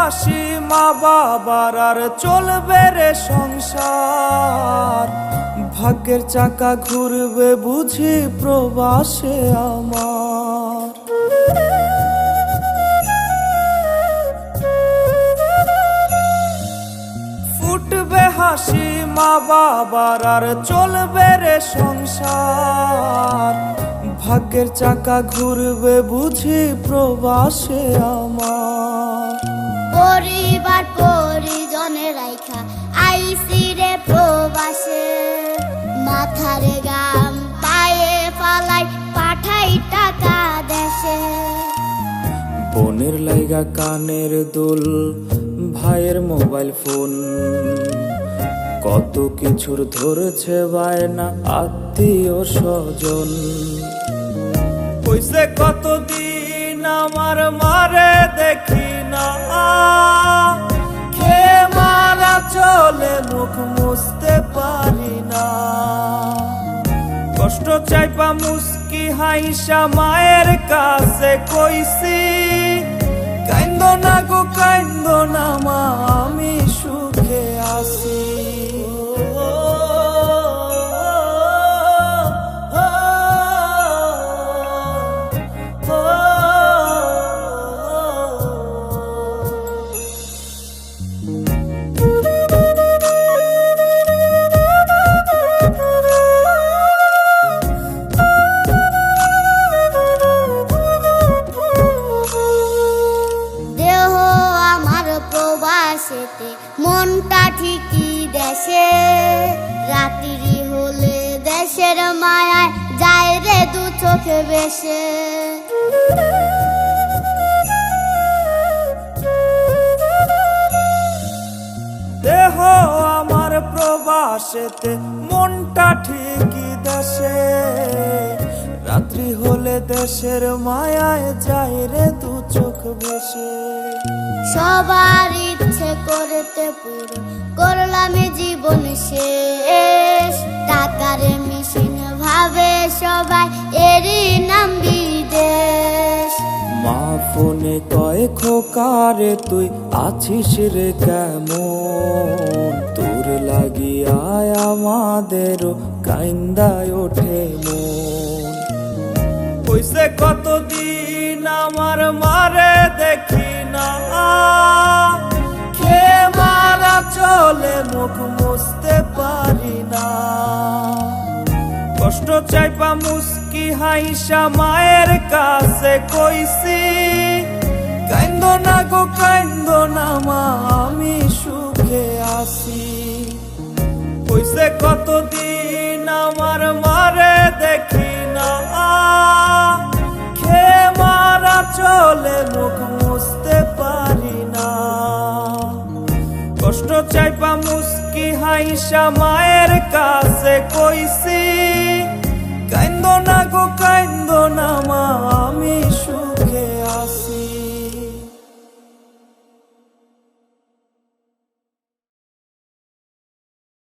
হাসি মা বাবার আর চলবে রে সংসার। ভাগ্যের চাকা ঘুরবে বুঝি প্রবাসে আমার। ফুটবে হাসি মা বাবার আর চলবে রে সংসার। ভাগ্যের চাকা ঘুরবে বুঝি প্রবাসে আমার। পরিবার পরিজনে রাইখা আইসি রে প্রবাসে, মাথারে গাম পায়ে পালাই পাঠাই টাকা দেশে। বোনের লাইগা কানের দুল, ভাইয়ের মোবাইল ফোন, কত কিছুর ধরছে বায়না আত্মীয় স্বজন। কইছে কতদিন আমার মারে দেখি না, খেয়ে মারা চলে মুখ মুছতে পারি না। কষ্ট চাইপা মুস্কি হাইসা মায়ের কাছে কইছি, কাইন্দো না গো কাইন্দো না মা, আমি সুখে আছি। মনটা ঠিকই দেশে, রাত্রি হলে দেশের মায়ায় যায় রে দু চোখে বেশে। দেহ আমার প্রবাসেতে, মনটা ঠিকই দেশে, রাত্রি হলে দেশের মায়ায় যায় রে দু চোখ বেশে। সবার ইচ্ছে করতে পুরো করলাম জীবন শেষ, টাকার মেশিন ভাবে সবাই এরই নাম বিদেশ। মা ফোনে কয় খোকারে তুই আছিস রে কেমন, তোর লাগিয়া আমাদেরও কাইন্দায় ওঠে মন। কইছে কতদিন আমার মারে দেখি না, খেয়ে মারা চলে মুখ মুছতে পারি না। কষ্ট চাইপা মুস্কি হাইসা মায়ের কাছে কইছি, কাইন্দো না গো কাইন্দো না মা, আমি সুখে আছি। কইছে কতদিন আমার মারে দেখি না, খেয়ে মারা চলে মুখ মুছতে পারি না। কষ্ট চাইপা মুস্কি হাইসা মায়ের কাছে কইছি, কাইন্দো না গো কাইন্দো না মা, আমি সুখে আছি।